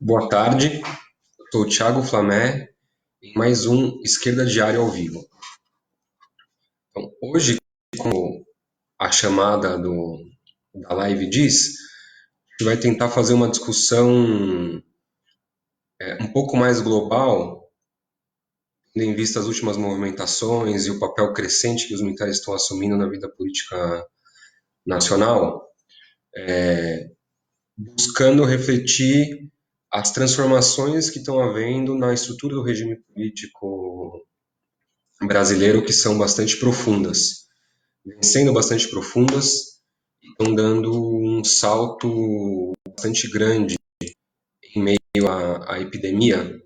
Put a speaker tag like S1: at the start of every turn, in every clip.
S1: Boa tarde, eu sou o Thiago Flamé em mais um Esquerda Diário ao vivo. Então, hoje, como a chamada da live diz, a gente vai tentar fazer uma discussão um pouco mais global, tendo em vista as últimas movimentações e o papel crescente que os militares estão assumindo na vida política nacional, buscando refletir as transformações que estão havendo na estrutura do regime político brasileiro, que são bastante profundas. Sendo bastante profundas, estão dando um salto bastante grande em meio à epidemia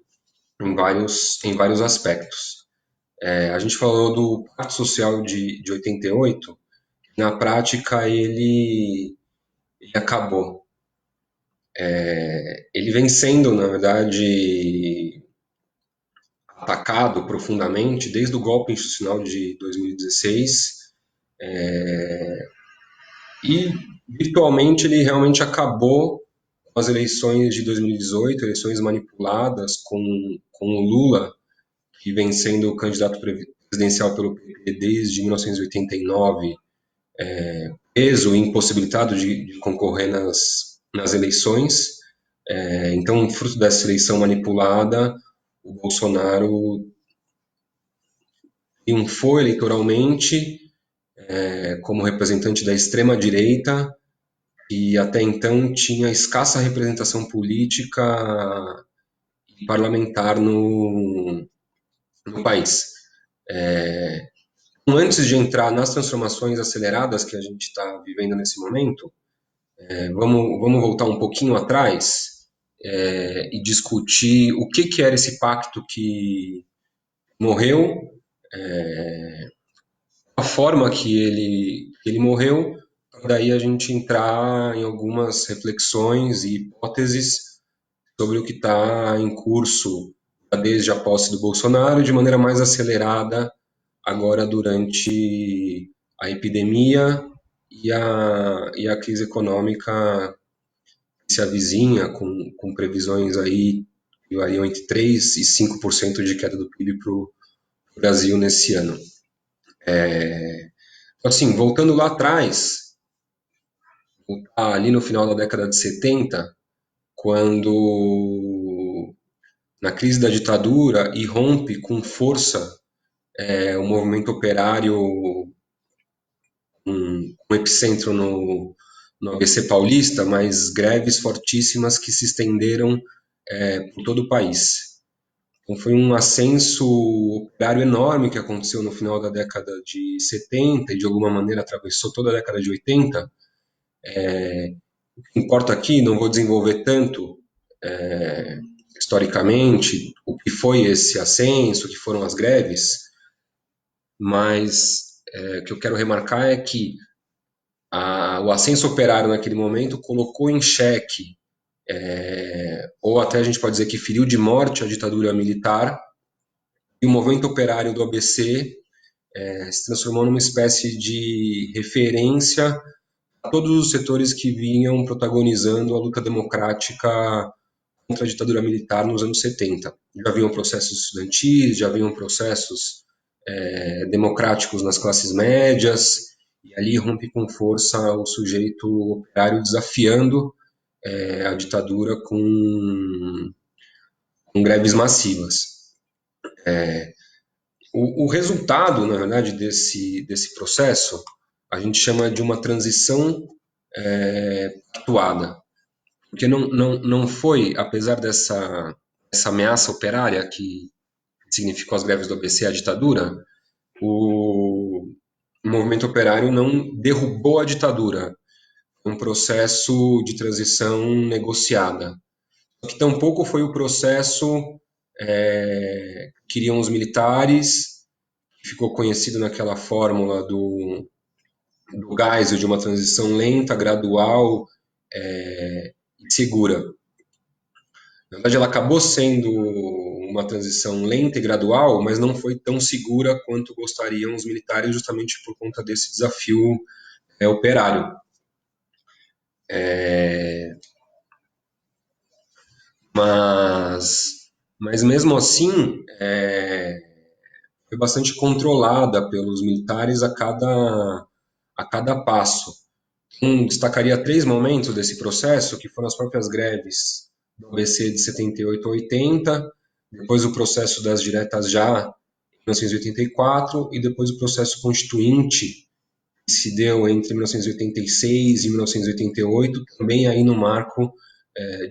S1: em vários aspectos. A gente falou do Pacto Social de 88, na prática ele acabou. Ele vem sendo, na verdade, atacado profundamente desde o golpe institucional de 2016 e virtualmente ele realmente acabou com as eleições de 2018, eleições manipuladas com o Lula, que vem sendo o candidato presidencial pelo PT desde 1989, preso e impossibilitado de concorrer nas eleições. Então, fruto dessa eleição manipulada, o Bolsonaro triunfou eleitoralmente como representante da extrema-direita e até então tinha escassa representação política e parlamentar no país. Antes de entrar nas transformações aceleradas que a gente está vivendo nesse momento, vamos voltar um pouquinho atrás e discutir o que era esse pacto que morreu, a forma que ele morreu, daí a gente entrar em algumas reflexões e hipóteses sobre o que está em curso desde a posse do Bolsonaro, de maneira mais acelerada agora durante a epidemia e a crise econômica que se avizinha, com previsões aí que variam entre 3% e 5% de queda do PIB para o Brasil nesse ano. Então, assim, voltando lá atrás, ali no final da década de 70, quando na crise da ditadura irrompe com força o movimento operário, um epicentro no ABC Paulista, mas greves fortíssimas que se estenderam por todo o país. Então foi um ascenso operário enorme que aconteceu no final da década de 70 e de alguma maneira atravessou toda a década de 80. O que importa aqui, não vou desenvolver tanto historicamente o que foi esse ascenso, o que foram as greves, mas o que eu quero remarcar é que o ascenso operário naquele momento colocou em xeque, ou até a gente pode dizer que feriu de morte a ditadura militar, e o movimento operário do ABC se transformou numa espécie de referência a todos os setores que vinham protagonizando a luta democrática contra a ditadura militar nos anos 70. Já haviam processos estudantis, já haviam processos democráticos nas classes médias, e ali rompe com força o sujeito operário desafiando a ditadura com greves massivas. O resultado, na verdade, desse processo, a gente chama de uma transição atuada, porque não foi, apesar dessa ameaça operária que significou as greves do ABC, a ditadura, o movimento operário não derrubou a ditadura, um processo de transição negociada. Só que tampouco foi o processo que queriam os militares, que ficou conhecido naquela fórmula do Geisel, de uma transição lenta, gradual e segura. Na verdade, ela acabou sendo uma transição lenta e gradual, mas não foi tão segura quanto gostariam os militares, justamente por conta desse desafio operário. mas, mas mesmo assim foi bastante controlada pelos militares a cada passo. Destacaria três momentos desse processo, que foram as próprias greves do ABC de 78 a 80, depois o processo das diretas já em 1984 e depois o processo constituinte que se deu entre 1986 e 1988, também aí no marco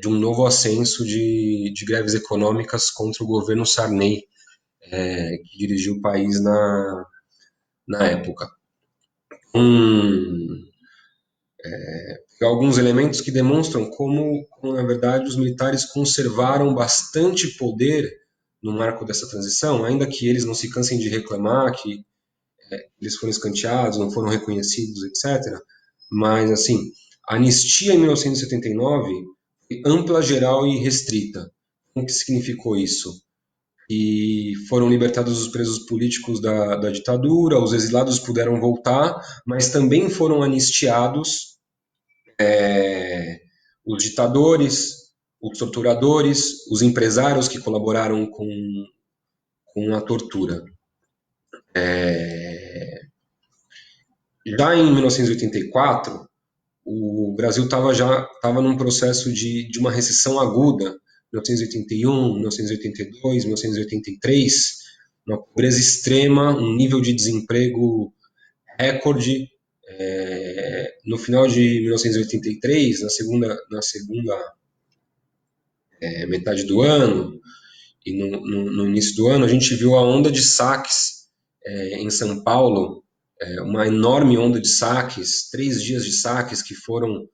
S1: de um novo ascenso de greves econômicas contra o governo Sarney, que dirigiu o país na época. Um, Alguns elementos que demonstram como, na verdade, os militares conservaram bastante poder no marco dessa transição, ainda que eles não se cansem de reclamar que eles foram escanteados, não foram reconhecidos, etc. Mas, assim, a anistia em 1979 foi ampla, geral e restrita. O que significou isso? E foram libertados os presos políticos da ditadura, os exilados puderam voltar, mas também foram anistiados os ditadores, os torturadores, os empresários que colaboraram com a tortura. Já em 1984, o Brasil estava num processo de uma recessão aguda, 1981, 1982, 1983, uma pobreza extrema, um nível de desemprego recorde. No final de 1983, na segunda metade do ano e no início do ano, a gente viu a onda de saques em São Paulo, uma enorme onda de saques, 3 dias de saques que foram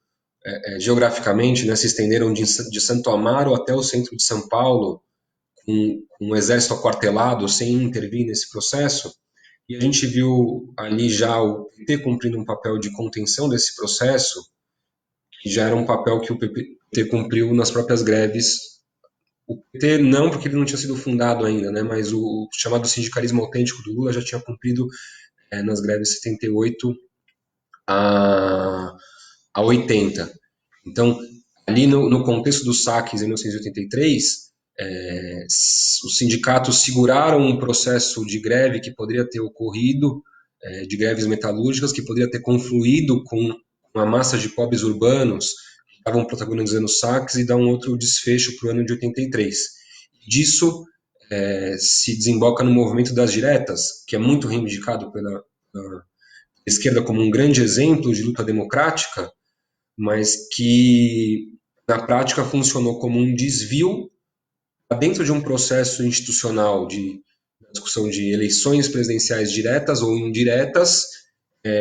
S1: geograficamente, né, se estenderam de Santo Amaro até o centro de São Paulo, com o exército aquartelado sem intervir nesse processo. E a gente viu ali já o PT cumprindo um papel de contenção desse processo, que já era um papel que o PT cumpriu nas próprias greves. O PT não, porque ele não tinha sido fundado ainda, né, mas o chamado sindicalismo autêntico do Lula já tinha cumprido nas greves 78 a 80. Então, ali no contexto dos saques em 1983, os sindicatos seguraram um processo de greve que poderia ter ocorrido, de greves metalúrgicas, que poderia ter confluído com uma massa de pobres urbanos que estavam protagonizando os saques e dar um outro desfecho para o ano de 83. Disso se desemboca no movimento das diretas, que é muito reivindicado pela esquerda como um grande exemplo de luta democrática, mas que na prática funcionou como um desvio dentro de um processo institucional de discussão de eleições presidenciais diretas ou indiretas,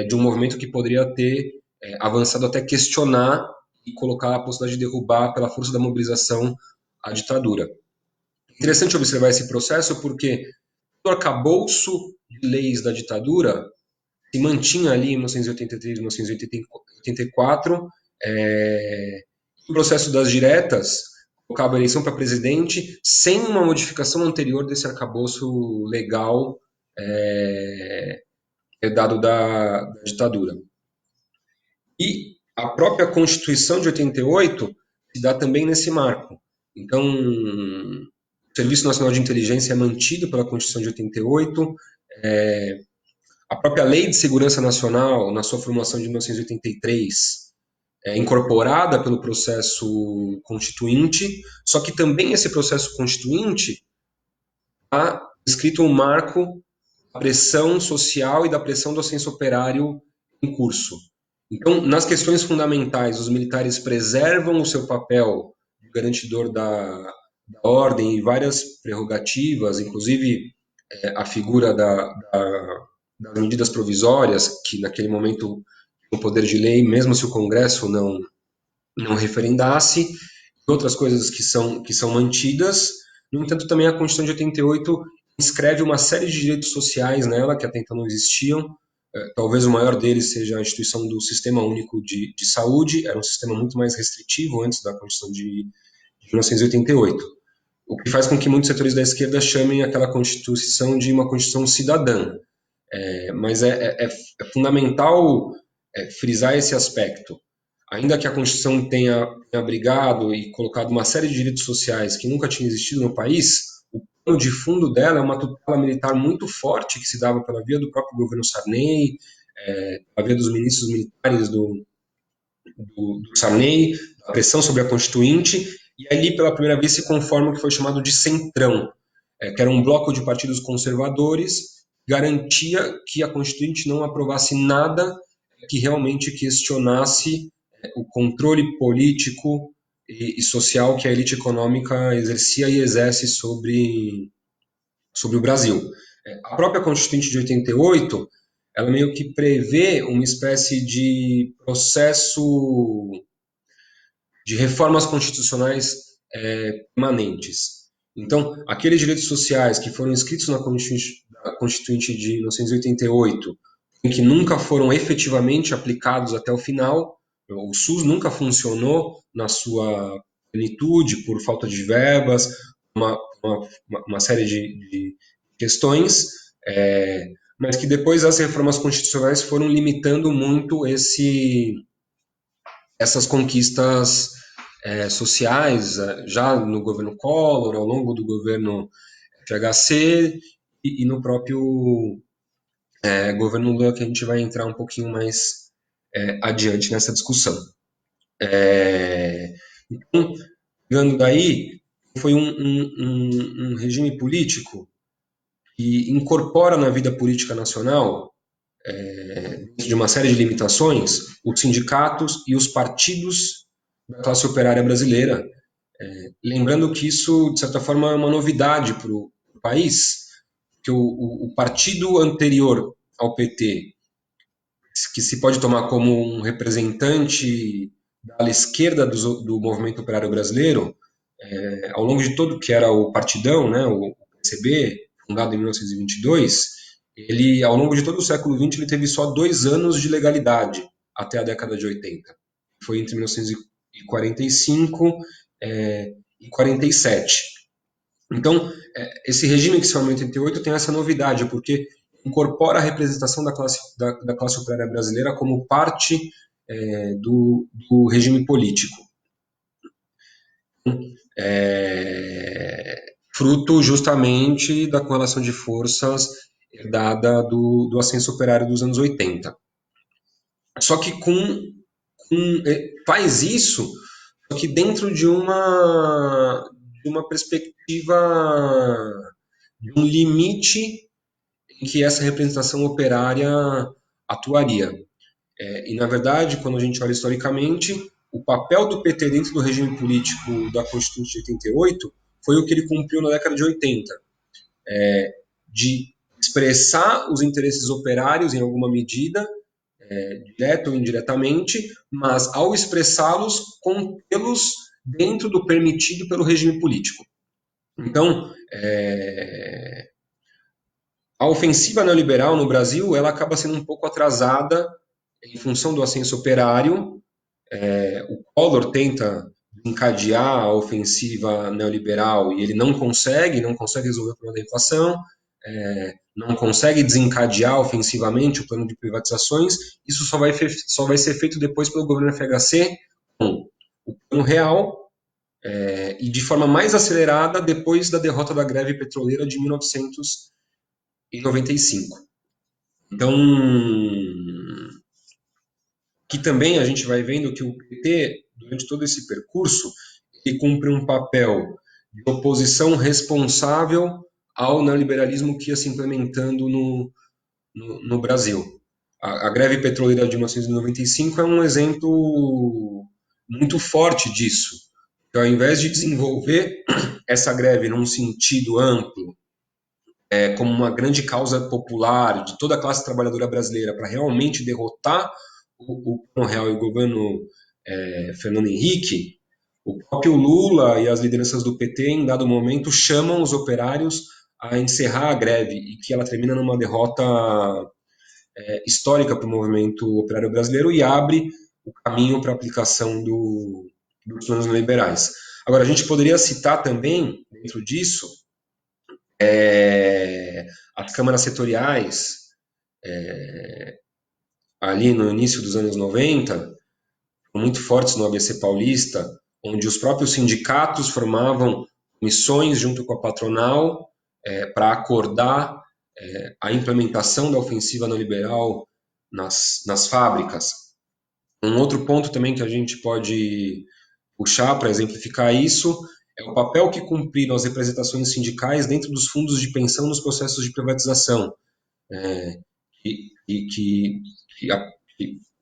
S1: de um movimento que poderia ter avançado até questionar e colocar a possibilidade de derrubar, pela força da mobilização, a ditadura. Interessante observar esse processo porque o arcabouço de leis da ditadura se mantinha ali em 1983, 1984, o processo das diretas colocava a eleição para presidente sem uma modificação anterior desse arcabouço legal dado da ditadura. E a própria Constituição de 88 se dá também nesse marco. Então, o Serviço Nacional de Inteligência é mantido pela Constituição de 88, a própria Lei de Segurança Nacional, na sua formulação de 1983, é incorporada pelo processo constituinte, só que também esse processo constituinte está escrito um marco da pressão social e da pressão do ascenso operário em curso. Então, nas questões fundamentais, os militares preservam o seu papel de garantidor da ordem e várias prerrogativas, inclusive a figura das medidas provisórias, que naquele momento o poder de lei, mesmo se o Congresso não referendasse, outras coisas que são mantidas. No entanto, também a Constituição de 88 inscreve uma série de direitos sociais nela que até então não existiam. Talvez o maior deles seja a instituição do Sistema Único de Saúde, era um sistema muito mais restritivo antes da Constituição de 1988. O que faz com que muitos setores da esquerda chamem aquela Constituição de uma Constituição cidadã. Mas é fundamental frisar esse aspecto. ainda que a Constituição tenha abrigado e colocado uma série de direitos sociais que nunca tinham existido no país, o pano de fundo dela é uma tutela militar muito forte que se dava pela via do próprio governo Sarney, pela via dos ministros militares do Sarney, a pressão sobre a Constituinte, e ali pela primeira vez se conforma o que foi chamado de Centrão, que era um bloco de partidos conservadores, garantia que a Constituinte não aprovasse nada que realmente questionasse o controle político e social que a elite econômica exercia e exerce sobre o Brasil. A própria Constituinte de 88, ela meio que prevê uma espécie de processo de reformas constitucionais permanentes. Então, aqueles direitos sociais que foram inscritos na Constituinte de 1988, em que nunca foram efetivamente aplicados até o final, o SUS nunca funcionou na sua plenitude por falta de verbas, uma série de questões, mas que depois as reformas constitucionais foram limitando muito essas conquistas sociais, já no governo Collor, ao longo do governo FHC e no próprio governo Lula, que a gente vai entrar um pouquinho mais adiante nessa discussão. Então, pegando daí, foi um regime político que incorpora na vida política nacional, de uma série de limitações, os sindicatos e os partidos da classe operária brasileira. Lembrando que isso, de certa forma, é uma novidade para o país, que o partido anterior ao PT, que se pode tomar como um representante da ala esquerda do movimento operário brasileiro, ao longo de todo que era o Partidão, né, o PCB, fundado em 1922, ele, ao longo de todo o século XX, ele teve só 2 anos de legalidade, até a década de 80. Foi entre 1945 e 47. Então, esse regime que se formou em 88 tem essa novidade, porque incorpora a representação da classe operária brasileira como parte do regime político. Fruto justamente da correlação de forças herdada do ascenso operário dos anos 80. Só que faz isso, só que dentro de uma perspectiva, de um limite em que essa representação operária atuaria. E, na verdade, quando a gente olha historicamente, o papel do PT dentro do regime político da Constituinte de 88 foi o que ele cumpriu na década de 80, de expressar os interesses operários em alguma medida, direto ou indiretamente, mas ao expressá-los, contê-los dentro do permitido pelo regime político. Então, a ofensiva neoliberal no Brasil, ela acaba sendo um pouco atrasada em função do ascenso operário. O Collor tenta encadear a ofensiva neoliberal e ele não consegue resolver o problema da inflação, não consegue desencadear ofensivamente o plano de privatizações. Isso só vai ser feito depois pelo governo FHC com o plano real e de forma mais acelerada depois da derrota da greve petroleira de 1995. Então, que também a gente vai vendo que o PT, durante todo esse percurso, ele cumpre um papel de oposição responsável ao neoliberalismo que ia se implementando no Brasil. A greve petroleira de 1995 é um exemplo muito forte disso. Então, ao invés de desenvolver essa greve num sentido amplo, como uma grande causa popular de toda a classe trabalhadora brasileira para realmente derrotar o Plano Real e o governo Fernando Henrique, o próprio Lula e as lideranças do PT, em dado momento, chamam os operários a encerrar a greve e que ela termina numa derrota histórica para o movimento operário brasileiro e abre o caminho para a aplicação dos planos neoliberais. Agora, a gente poderia citar também, dentro disso, as câmaras setoriais, ali no início dos anos 90, muito fortes no ABC Paulista, onde os próprios sindicatos formavam missões junto com a patronal para acordar a implementação da ofensiva neoliberal nas fábricas. Um outro ponto também que a gente pode puxar para exemplificar isso é o papel que cumpriram as representações sindicais dentro dos fundos de pensão nos processos de privatização. É, que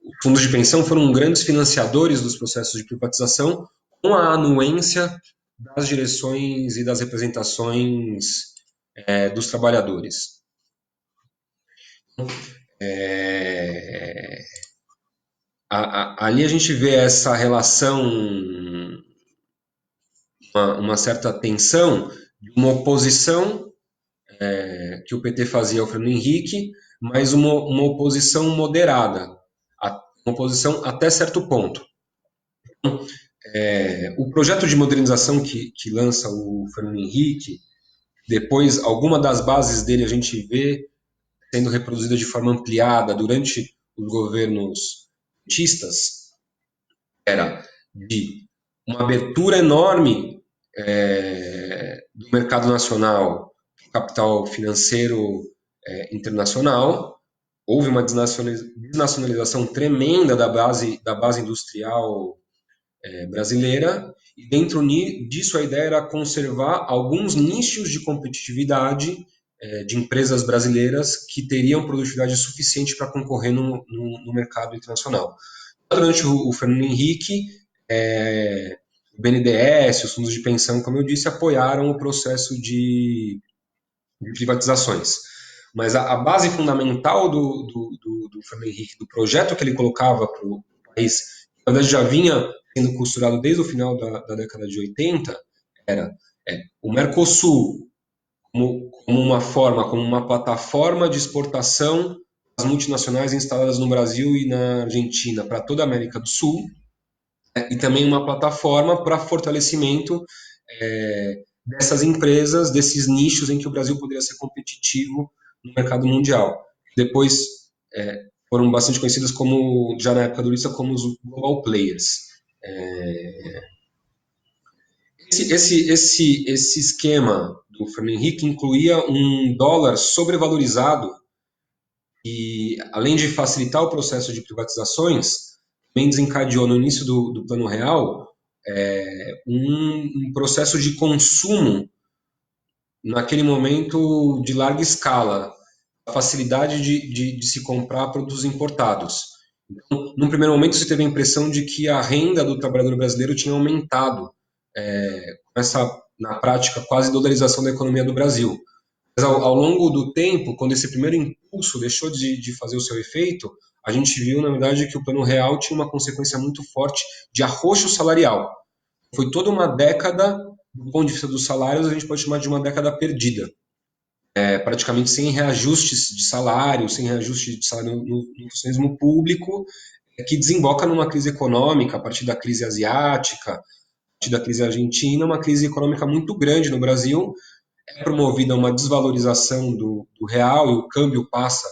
S1: os fundos de pensão foram grandes financiadores dos processos de privatização com a anuência das direções e das representações dos trabalhadores. É, ali a gente vê essa relação, uma certa tensão, de uma oposição que o PT fazia ao Fernando Henrique, mas uma oposição moderada, uma oposição até certo ponto. O projeto de modernização que lança o Fernando Henrique, depois alguma das bases dele a gente vê sendo reproduzida de forma ampliada durante os governos petistas, era de uma abertura enorme do mercado nacional, capital financeiro internacional. Houve uma desnacionalização tremenda da base industrial brasileira, e dentro disso a ideia era conservar alguns nichos de competitividade de empresas brasileiras que teriam produtividade suficiente para concorrer no mercado internacional. Durante o Fernando Henrique, o BNDES, os fundos de pensão, como eu disse, apoiaram o processo de privatizações. Mas a base fundamental do Fernando Henrique, do projeto que ele colocava para o país, que na verdade já vinha sendo costurado desde o final da década de 80, era o Mercosul como uma plataforma de exportação das multinacionais instaladas no Brasil e na Argentina para toda a América do Sul, e também uma plataforma para fortalecimento dessas empresas, desses nichos em que o Brasil poderia ser competitivo no mercado mundial. Depois foram bastante conhecidas como, já na época do Lula, como os global players. Esse esquema do Fernando Henrique incluía um dólar sobrevalorizado e, além de facilitar o processo de privatizações, também desencadeou no início do Plano Real um processo de consumo naquele momento de larga escala, a facilidade de se comprar produtos importados. Então, num primeiro momento, se teve a impressão de que a renda do trabalhador brasileiro tinha aumentado com essa, na prática, quase dolarização da economia do Brasil. Mas ao longo do tempo, quando esse primeiro impulso deixou de fazer o seu efeito, a gente viu, na verdade, que o Plano Real tinha uma consequência muito forte de arroxo salarial. Foi toda uma década, do ponto de vista dos salários, a gente pode chamar de uma década perdida. Praticamente sem reajustes de salário, sem reajuste de salário no funcionalismo público, que desemboca numa crise econômica, a partir da crise asiática, a partir da crise argentina, uma crise econômica muito grande no Brasil. É promovida uma desvalorização do real e o câmbio passa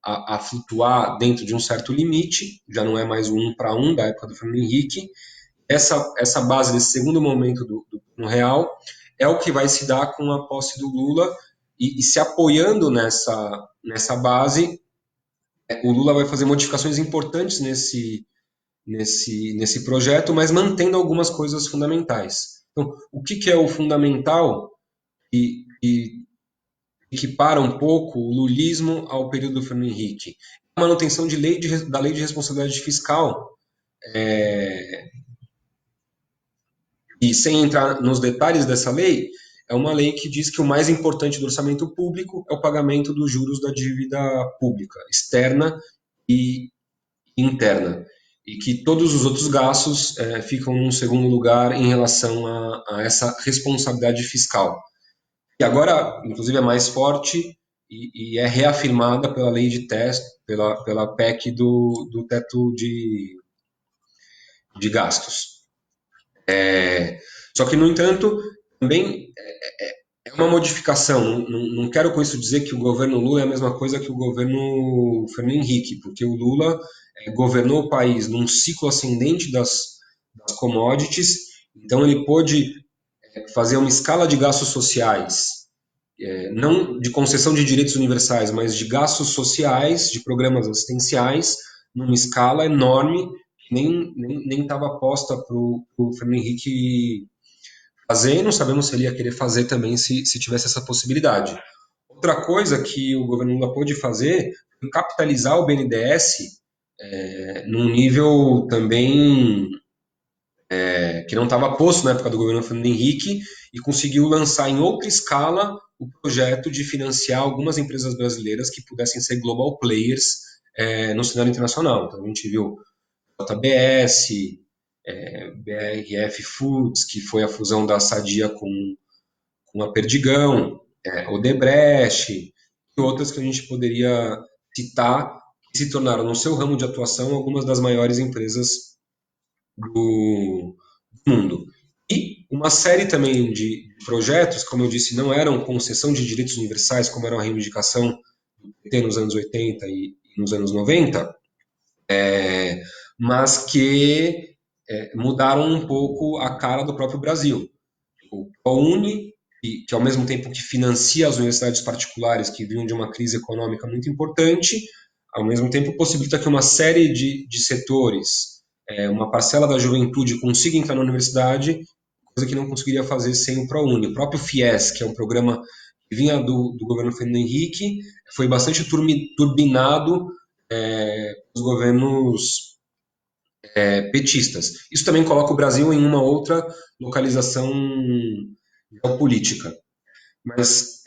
S1: a flutuar dentro de um certo limite, já não é mais o 1 para 1 da época do Fernando Henrique. Essa base desse segundo momento no real é o que vai se dar com a posse do Lula, e se apoiando nessa base, o Lula vai fazer modificações importantes nesse projeto, mas mantendo algumas coisas fundamentais. Então, o que é o fundamental e equipara um pouco o lulismo ao período do Fernando Henrique? A manutenção da lei de responsabilidade fiscal, e sem entrar nos detalhes dessa lei, é uma lei que diz que o mais importante do orçamento público é o pagamento dos juros da dívida pública, externa e interna, e que todos os outros gastos ficam num segundo lugar em relação a essa responsabilidade fiscal. E agora, inclusive, é mais forte e é reafirmada pela lei de teto, pela PEC do teto de gastos. Só que, no entanto, também é uma modificação. Não quero com isso dizer que o governo Lula é a mesma coisa que o governo Fernando Henrique, porque o Lula governou o país num ciclo ascendente das commodities, então ele pôde fazer uma escala de gastos sociais, não de concessão de direitos universais, mas de gastos sociais, de programas assistenciais, numa escala enorme, que nem estava posta para o Fernando Henrique fazer, e não sabemos se ele ia querer fazer também se tivesse essa possibilidade. Outra coisa que o governo Lula pôde fazer foi capitalizar o BNDES num nível também que não estava posto na época do governo Fernando Henrique e conseguiu lançar em outra escala o projeto de financiar algumas empresas brasileiras que pudessem ser global players no cenário internacional. Então a gente viu JBS, BRF Foods, que foi a fusão da Sadia com a Perdigão, Odebrecht, e outras que a gente poderia citar, que se tornaram, no seu ramo de atuação, algumas das maiores empresas do mundo. E uma série também de projetos, como eu disse, não eram concessão de direitos universais, como era a reivindicação do PT nos anos 80 e nos anos 90, mas que mudaram um pouco a cara do próprio Brasil. O ProUni, que ao mesmo tempo que financia as universidades particulares que vinham de uma crise econômica muito importante, ao mesmo tempo possibilita que uma série de setores, uma parcela da juventude consiga entrar na universidade, coisa que não conseguiria fazer sem o ProUni. O próprio FIES, que é um programa que vinha do governo Fernando Henrique, foi bastante turbinado os governos petistas. Isso também coloca o Brasil em uma outra localização geopolítica. Mas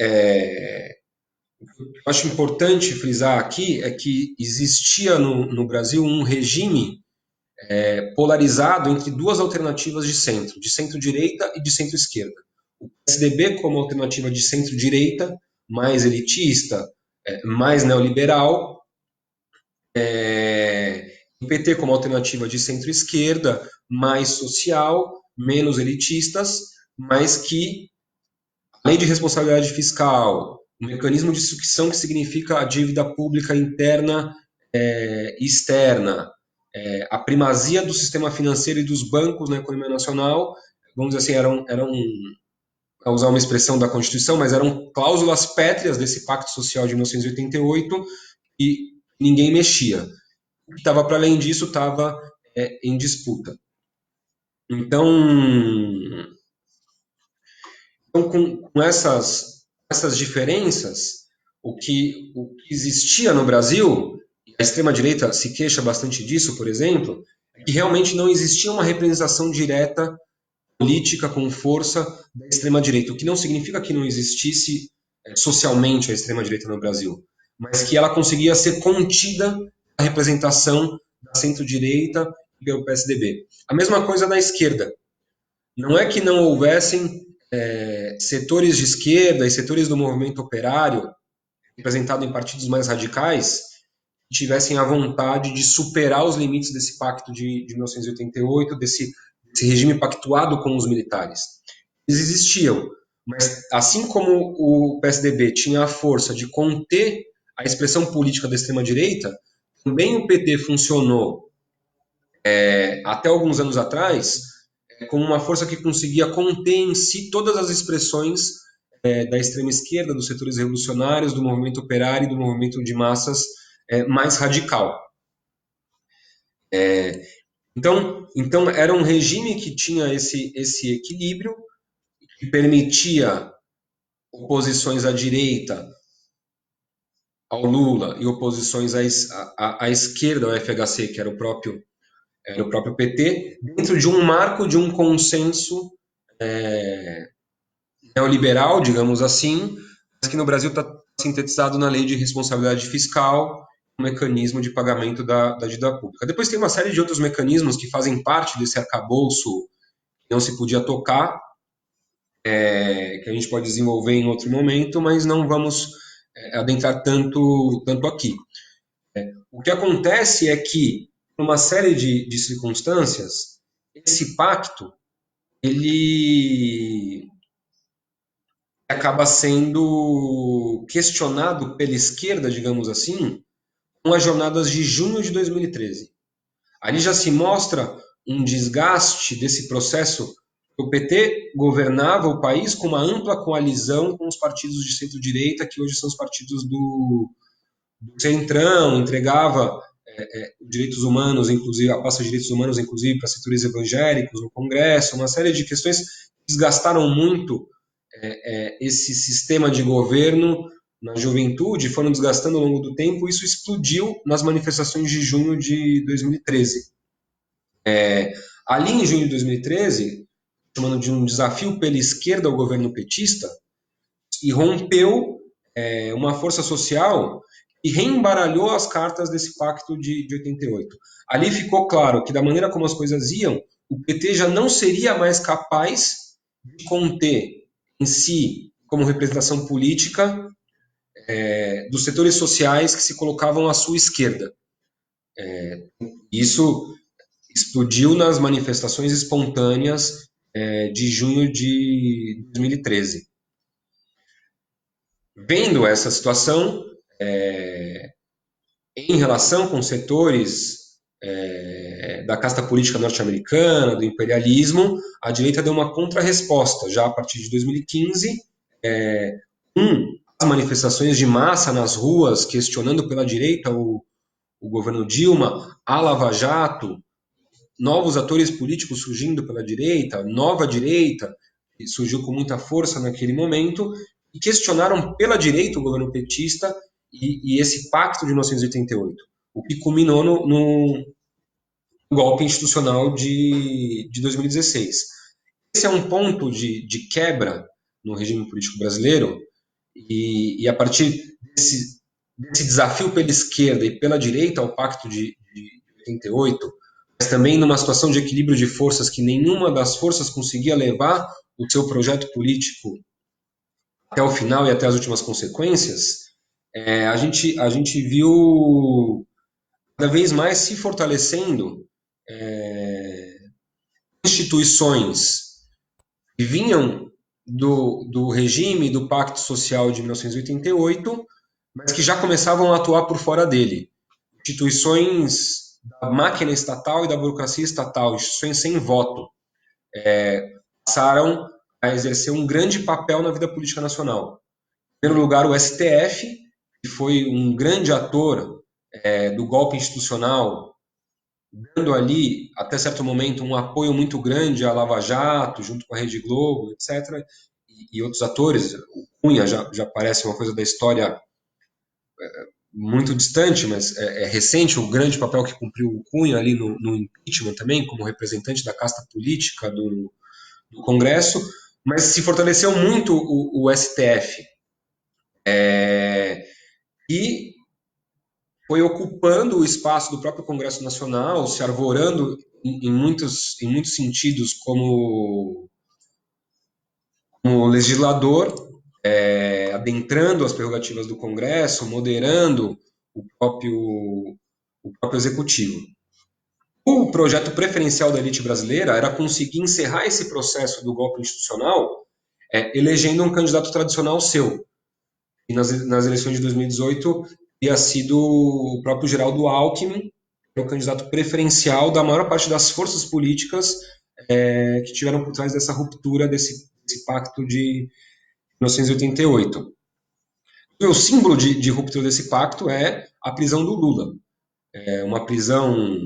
S1: o que eu acho importante frisar aqui é que existia no Brasil um regime polarizado entre duas alternativas de centro-direita e de centro-esquerda. O PSDB como alternativa de centro-direita, mais elitista, mais neoliberal, o PT como alternativa de centro-esquerda, mais social, menos elitistas, mas que a lei de responsabilidade fiscal, o mecanismo de sucção que significa a dívida pública interna e externa, a primazia do sistema financeiro e dos bancos na economia nacional, vamos dizer assim, eram a usar uma expressão da Constituição, mas eram cláusulas pétreas desse Pacto Social de 1988 e ninguém mexia. O que estava para além disso estava em disputa. Então, com essas diferenças, o que existia no Brasil, e a extrema-direita se queixa bastante disso, por exemplo, é que realmente não existia uma representação direta política com força da extrema-direita, o que não significa que não existisse socialmente a extrema-direita no Brasil, mas que ela conseguia ser contida a representação da centro-direita e pelo PSDB. A mesma coisa da esquerda. Não é que não houvessem setores de esquerda e setores do movimento operário, representado em partidos mais radicais, que tivessem a vontade de superar os limites desse pacto de 1988, desse regime pactuado com os militares. Eles existiam, mas assim como o PSDB tinha a força de conter a expressão política da extrema-direita, também o PT funcionou até alguns anos atrás como uma força que conseguia conter em si todas as expressões da extrema-esquerda, dos setores revolucionários, do movimento operário e do movimento de massas mais radical. Então era um regime que tinha esse equilíbrio, que permitia oposições à direita ao Lula e oposições à esquerda ao FHC, que era o próprio PT, dentro de um marco de um consenso neoliberal, digamos assim, mas que no Brasil está sintetizado na lei de responsabilidade fiscal, um mecanismo de pagamento da dívida pública. Depois tem uma série de outros mecanismos que fazem parte desse arcabouço que não se podia tocar, que a gente pode desenvolver em outro momento, mas não vamos adentrar tanto aqui. O que acontece é que, por uma série de circunstâncias, esse pacto ele acaba sendo questionado pela esquerda, digamos assim, com as jornadas de junho de 2013. Ali já se mostra um desgaste desse processo. O PT governava o país com uma ampla coalizão com os partidos de centro-direita, que hoje são os partidos do Centrão, entregava direitos humanos, inclusive a pasta de direitos humanos, inclusive para setores evangélicos no Congresso, uma série de questões que desgastaram muito esse sistema de governo na juventude, foram desgastando ao longo do tempo, e isso explodiu nas manifestações de junho de 2013. Ali em junho de 2013, chamando de um desafio pela esquerda ao governo petista, e rompeu uma força social e reembaralhou as cartas desse pacto de 88. Ali ficou claro que, da maneira como as coisas iam, o PT já não seria mais capaz de conter em si, como representação política, dos setores sociais que se colocavam à sua esquerda. Isso explodiu nas manifestações espontâneas de junho de 2013. Vendo essa situação, em relação com setores da casta política norte-americana, do imperialismo, a direita deu uma contrarresposta, já a partir de 2015, as manifestações de massa nas ruas, questionando pela direita o governo Dilma, a Lava Jato, novos atores políticos surgindo pela direita, nova direita, que surgiu com muita força naquele momento, e questionaram pela direita o governo petista e esse pacto de 1988, o que culminou no golpe institucional de 2016. Esse é um ponto de quebra no regime político brasileiro, e a partir desse desafio pela esquerda e pela direita ao pacto de 88, mas também numa situação de equilíbrio de forças que nenhuma das forças conseguia levar o seu projeto político até o final e até as últimas consequências, a gente viu cada vez mais se fortalecendo instituições que vinham do regime do Pacto Social de 1988, mas que já começavam a atuar por fora dele. Instituições da máquina estatal e da burocracia estatal, instituições sem voto, passaram a exercer um grande papel na vida política nacional. Em primeiro lugar, o STF, que foi um grande ator do golpe institucional, dando ali, até certo momento, um apoio muito grande à Lava Jato, junto com a Rede Globo, etc., e outros atores. O Cunha já parece uma coisa da história muito distante, mas é recente o grande papel que cumpriu o Cunha ali no impeachment também, como representante da casta política do Congresso, mas se fortaleceu muito o STF. E foi ocupando o espaço do próprio Congresso Nacional, se arvorando em muitos sentidos como legislador, adentrando as prerrogativas do Congresso, moderando o próprio executivo. O projeto preferencial da elite brasileira era conseguir encerrar esse processo do golpe institucional elegendo um candidato tradicional seu. E nas eleições de 2018 teria sido o próprio Geraldo Alckmin, que é o candidato preferencial da maior parte das forças políticas que tiveram por trás dessa ruptura desse pacto de 1988. O símbolo de ruptura desse pacto é a prisão do Lula. Uma prisão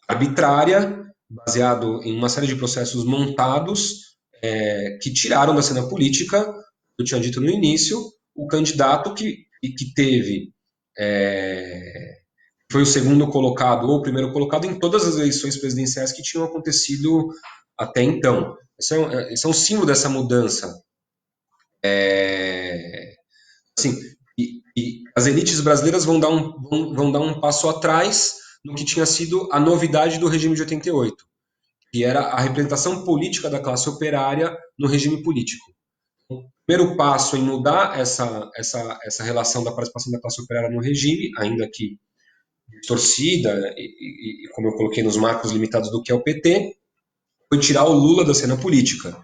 S1: arbitrária, baseado em uma série de processos montados que tiraram da cena política, eu tinha dito no início, o candidato que teve foi o segundo colocado ou o primeiro colocado em todas as eleições presidenciais que tinham acontecido até então. Esse é um símbolo dessa mudança. Assim, e as elites brasileiras vão dar um passo atrás no que tinha sido a novidade do regime de 88, que era a representação política da classe operária no regime político. O primeiro passo em mudar essa relação da participação da classe operária no regime, ainda que distorcida, e como eu coloquei nos marcos limitados do que é o PT, foi tirar o Lula da cena política.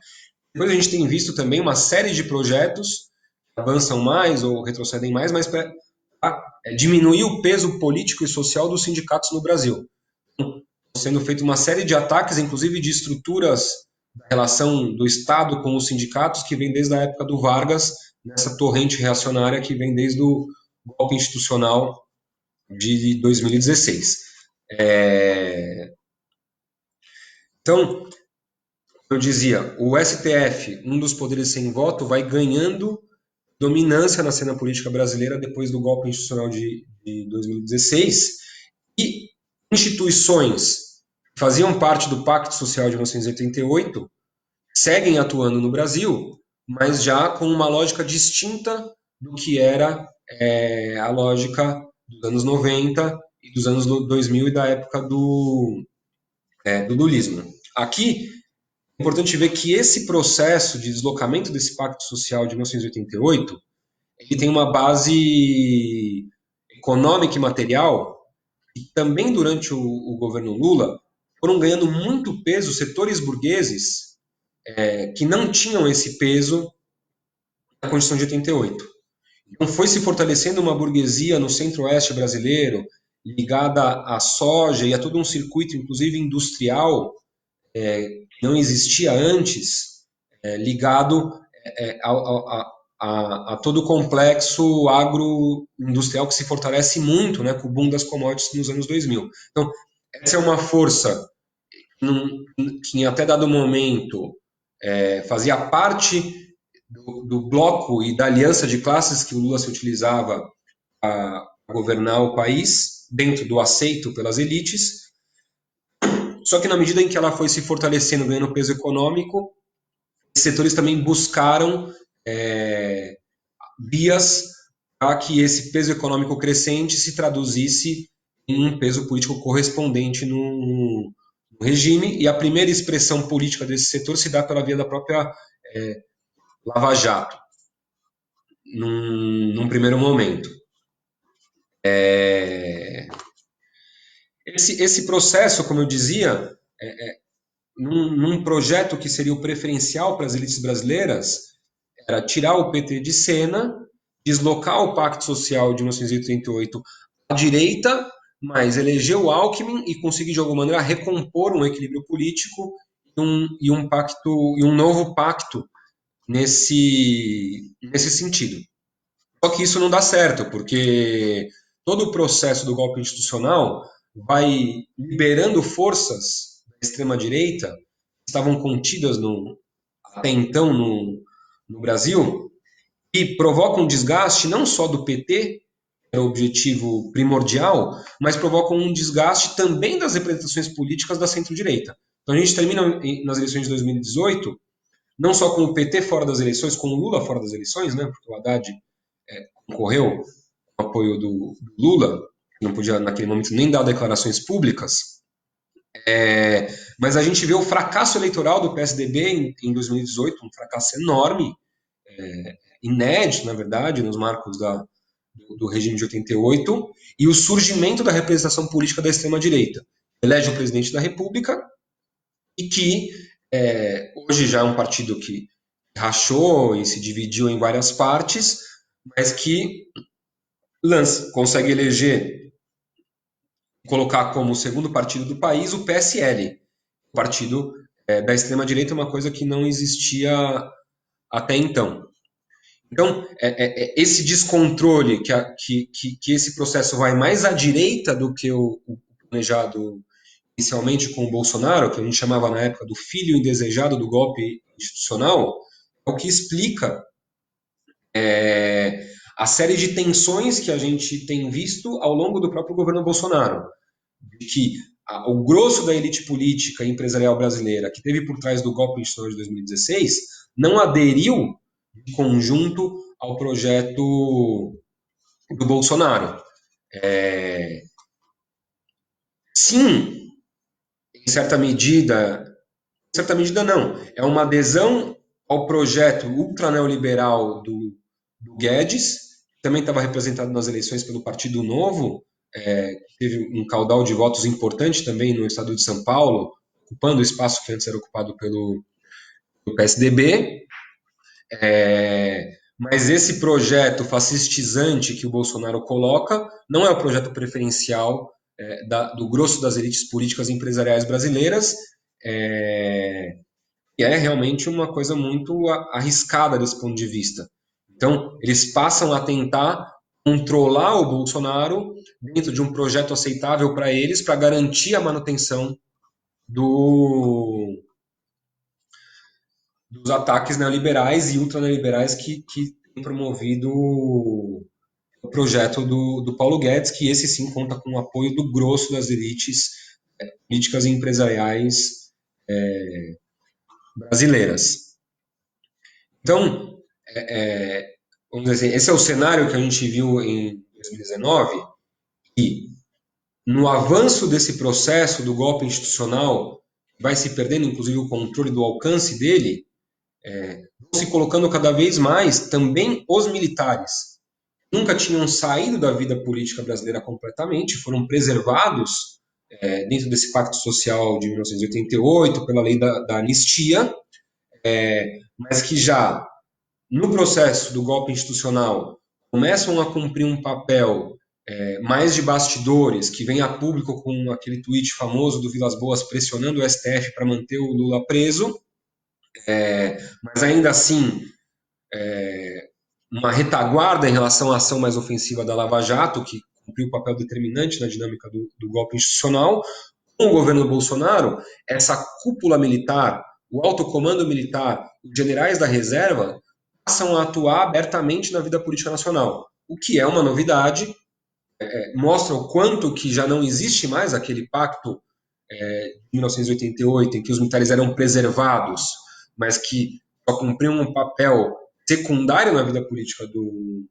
S1: Depois a gente tem visto também uma série de projetos que avançam mais ou retrocedem mais, mas para diminuir o peso político e social dos sindicatos no Brasil. Sendo feita uma série de ataques, inclusive de estruturas da relação do Estado com os sindicatos, que vem desde a época do Vargas, nessa torrente reacionária que vem desde o golpe institucional de 2016. Então, eu dizia, o STF, um dos poderes sem voto, vai ganhando dominância na cena política brasileira depois do golpe institucional de 2016, e instituições que faziam parte do Pacto Social de 1988 seguem atuando no Brasil, mas já com uma lógica distinta do que era a lógica dos anos 90 e dos anos 2000 e da época do lulismo. Aqui, é importante ver que esse processo de deslocamento desse Pacto Social de 1988, ele tem uma base econômica e material, e também durante o governo Lula foram ganhando muito peso setores burgueses que não tinham esse peso na Constituição de 88. Então foi se fortalecendo uma burguesia no centro-oeste brasileiro, ligada à soja e a todo um circuito, inclusive industrial, que não existia antes, ligado a todo o complexo agroindustrial que se fortalece muito, né, com o boom das commodities nos anos 2000. Então, essa é uma força que em até dado momento fazia parte do bloco e da aliança de classes que o Lula se utilizava a governar o país, dentro do aceito pelas elites, só que na medida em que ela foi se fortalecendo, ganhando peso econômico, esses setores também buscaram vias para que esse peso econômico crescente se traduzisse em um peso político correspondente no regime, e a primeira expressão política desse setor se dá pela via da própria Lava Jato, num primeiro momento. Esse processo, como eu dizia, num projeto que seria o preferencial para as elites brasileiras, era tirar o PT de cena, deslocar o Pacto Social de 1988 à direita, mas eleger o Alckmin e conseguir de alguma maneira recompor um equilíbrio político e um novo pacto nesse sentido. Só que isso não dá certo, porque todo o processo do golpe institucional vai liberando forças da extrema-direita que estavam contidas até então no Brasil, e provoca um desgaste não só do PT, que era o objetivo primordial, mas provoca um desgaste também das representações políticas da centro-direita. Então a gente termina nas eleições de 2018, não só com o PT fora das eleições, com o Lula fora das eleições, né, porque o Haddad concorreu com o apoio do Lula, não podia naquele momento nem dar declarações públicas, mas a gente vê o fracasso eleitoral do PSDB em 2018, um fracasso enorme, inédito, na verdade, nos marcos do regime de 88, e o surgimento da representação política da extrema-direita. Elege o presidente da República e que hoje já é um partido que rachou e se dividiu em várias partes, mas que consegue eleger, colocar como segundo partido do país o PSL, o partido da extrema-direita, uma coisa que não existia até então. Então, esse descontrole, que esse processo vai mais à direita do que o planejado inicialmente com o Bolsonaro, que a gente chamava na época do filho indesejado do golpe institucional, é o que explica a série de tensões que a gente tem visto ao longo do próprio governo Bolsonaro, de que o grosso da elite política e empresarial brasileira que teve por trás do golpe institucional de 2016 não aderiu de conjunto ao projeto do Bolsonaro. Sim, em certa medida não, é uma adesão ao projeto ultraneoliberal do Guedes, que também estava representado nas eleições pelo Partido Novo, que teve um caudal de votos importante também no estado de São Paulo, ocupando o espaço que antes era ocupado pelo PSDB, Mas esse projeto fascistizante que o Bolsonaro coloca não é o projeto preferencial do grosso das elites políticas e empresariais brasileiras, é, e é realmente uma coisa muito arriscada desse ponto de vista. Então, eles passam a tentar controlar o Bolsonaro dentro de um projeto aceitável para eles, para garantir a manutenção do, dos ataques neoliberais e ultraneoliberais que têm promovido o projeto do Paulo Guedes, que esse sim conta com o apoio do grosso das elites políticas e empresariais brasileiras. Então, vamos dizer assim, esse é o cenário que a gente viu em 2019, e no avanço desse processo do golpe institucional, vai se perdendo inclusive o controle do alcance dele, vão se colocando cada vez mais também os militares. Nunca tinham saído da vida política brasileira completamente, foram preservados dentro desse pacto social de 1988, pela lei da anistia, mas que já no processo do golpe institucional começam a cumprir um papel mais de bastidores, que vem a público com aquele tweet famoso do Vilas Boas pressionando o STF para manter o Lula preso, mas ainda assim uma retaguarda em relação à ação mais ofensiva da Lava Jato, que cumpriu um papel determinante na dinâmica do golpe institucional. Com o governo Bolsonaro, essa cúpula militar, o alto comando militar, os generais da reserva passam a atuar abertamente na vida política nacional, o que é uma novidade, mostra o quanto que já não existe mais aquele pacto de 1988, em que os militares eram preservados, mas que só cumpriam um papel secundário na vida política do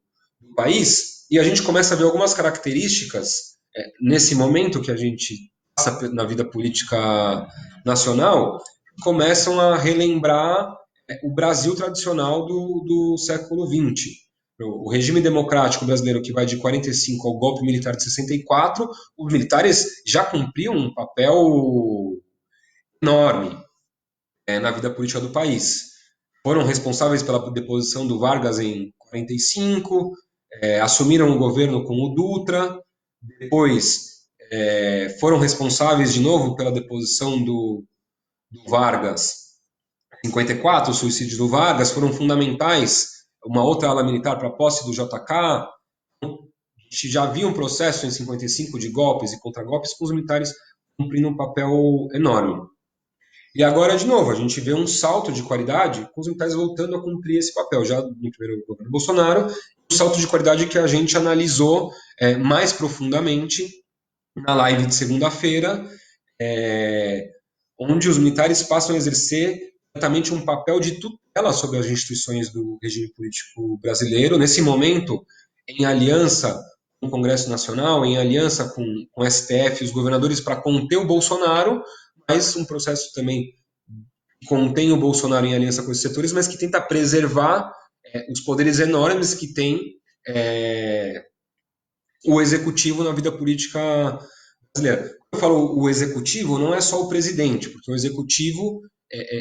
S1: país, e a gente começa a ver algumas características nesse momento que a gente passa na vida política nacional, começam a relembrar o Brasil tradicional do século XX. O regime democrático brasileiro, que vai de 45 ao golpe militar de 64, os militares já cumpriam um papel enorme na vida política do país. Foram responsáveis pela deposição do Vargas em 45, assumiram o governo com o Dutra, depois foram responsáveis de novo pela deposição do Vargas em 54, os suicídios do Vargas foram fundamentais, uma outra ala militar para a posse do JK. A gente já viu um processo em 55 de golpes e contragolpes com os militares cumprindo um papel enorme. E agora, de novo, a gente vê um salto de qualidade com os militares voltando a cumprir esse papel, já no primeiro governo Bolsonaro, um salto de qualidade que a gente analisou mais profundamente na live de segunda-feira, onde os militares passam a exercer exatamente um papel de tutela sobre as instituições do regime político brasileiro, nesse momento, em aliança com o Congresso Nacional, em aliança com o STF e os governadores para conter o Bolsonaro, mas um processo também que contém o Bolsonaro em aliança com esses setores, mas que tenta preservar os poderes enormes que tem o executivo na vida política brasileira. Quando eu falo o executivo, não é só o presidente, porque o executivo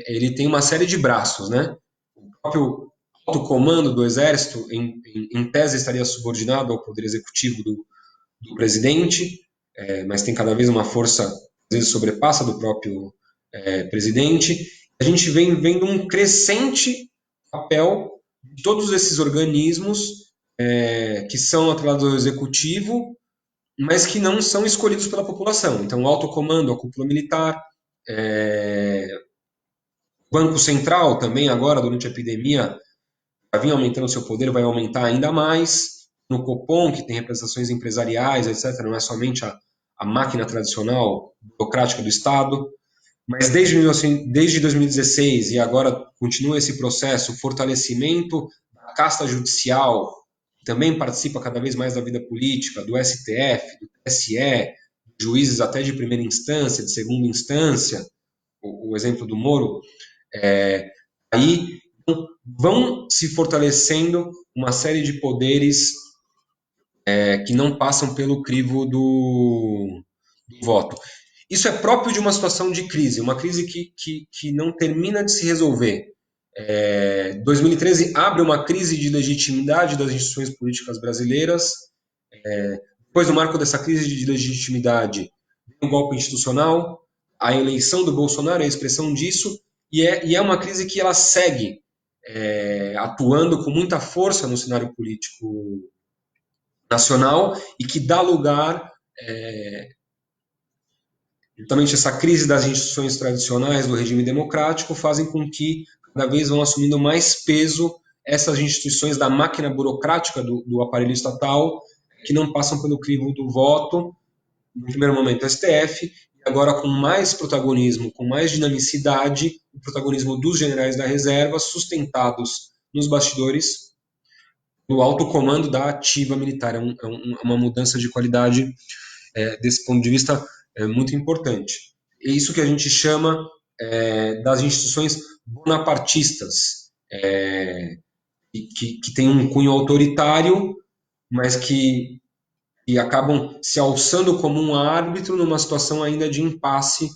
S1: ele tem uma série de braços, né? O próprio alto comando do Exército, em tese, estaria subordinado ao poder executivo do presidente, mas tem cada vez uma força, às vezes sobrepassa do próprio presidente. A gente vem vendo um crescente papel de todos esses organismos que são atrelados ao executivo, mas que não são escolhidos pela população. Então, o alto comando, a cúpula militar, Banco Central também agora, durante a epidemia, já vinha aumentando seu poder, vai aumentar ainda mais. No Copom, que tem representações empresariais, etc., não é somente a máquina tradicional burocrática do Estado. Mas desde 2016 e agora continua esse processo, o fortalecimento da casta judicial, que também participa cada vez mais da vida política, do STF, do TSE, juízes até de primeira instância, de segunda instância, o exemplo do Moro, aí vão se fortalecendo uma série de poderes que não passam pelo crivo do voto. Isso é próprio de uma situação de crise, uma crise que não termina de se resolver. 2013 abre uma crise de legitimidade das instituições políticas brasileiras. Depois do marco dessa crise de legitimidade, vem o golpe institucional, a eleição do Bolsonaro é a expressão disso, e é uma crise que ela segue atuando com muita força no cenário político nacional e que dá lugar, justamente essa crise das instituições tradicionais do regime democrático fazem com que cada vez vão assumindo mais peso essas instituições da máquina burocrática do aparelho estatal, que não passam pelo crivo do voto, no primeiro momento o STF, e agora com mais protagonismo, com mais dinamicidade, o protagonismo dos generais da reserva, sustentados nos bastidores do alto comando da ativa militar. É uma mudança de qualidade, desse ponto de vista, muito importante. É isso que a gente chama das instituições bonapartistas, que tem um cunho autoritário, mas que acabam se alçando como um árbitro numa situação ainda de impasse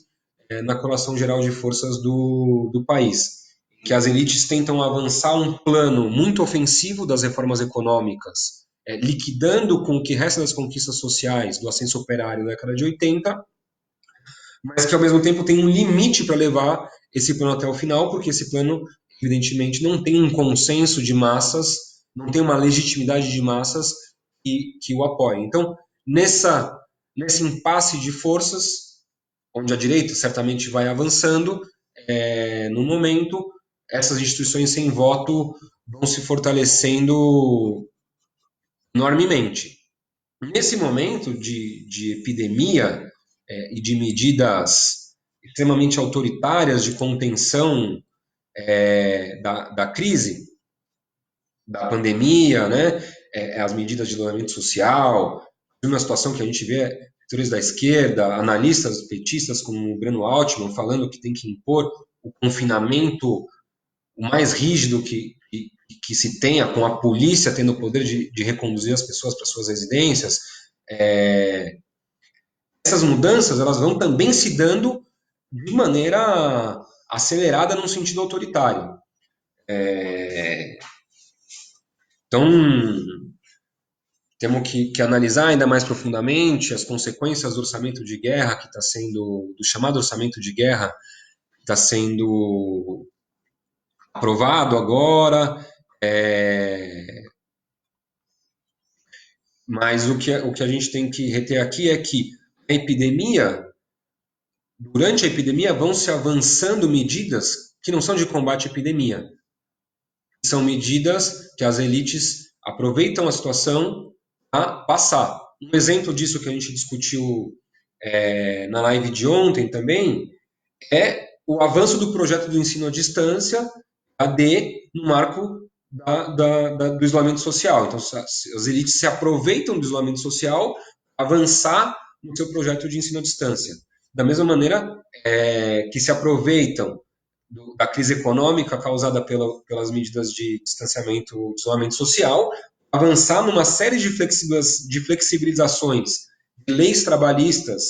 S1: na correlação geral de forças do país. Que as elites tentam avançar um plano muito ofensivo das reformas econômicas, liquidando com o que resta das conquistas sociais do ascenso operário da década de 80, mas que ao mesmo tempo tem um limite para levar esse plano até o final, porque esse plano, evidentemente, não tem um consenso de massas, não tem uma legitimidade de massas que o apoie. Então, nesse impasse de forças, onde a direita certamente vai avançando, no momento, essas instituições sem voto vão se fortalecendo enormemente. Nesse momento de epidemia e de medidas extremamente autoritárias de contenção da crise, da pandemia, né? As medidas de isolamento social, uma situação que a gente vê setores da esquerda, analistas petistas como o Breno Altman falando que tem que impor o confinamento o mais rígido que se tenha, com a polícia tendo o poder de reconduzir as pessoas para suas residências. Essas mudanças elas vão também se dando de maneira acelerada num sentido autoritário. Então, temos que analisar ainda mais profundamente as consequências do orçamento de guerra que está sendo, do chamado orçamento de guerra que está sendo aprovado agora, mas o que a gente tem que reter aqui é que durante a epidemia vão se avançando medidas que não são de combate à epidemia, são medidas que as elites aproveitam a situação para passar. Um exemplo disso que a gente discutiu na live de ontem também é o avanço do projeto do ensino à distância, AD, no marco do isolamento social. Então, as elites se aproveitam do isolamento social para avançar no seu projeto de ensino à distância. Da mesma maneira que se aproveitam da crise econômica causada pelas medidas de distanciamento, isolamento social, avançar numa série de flexibilizações de leis trabalhistas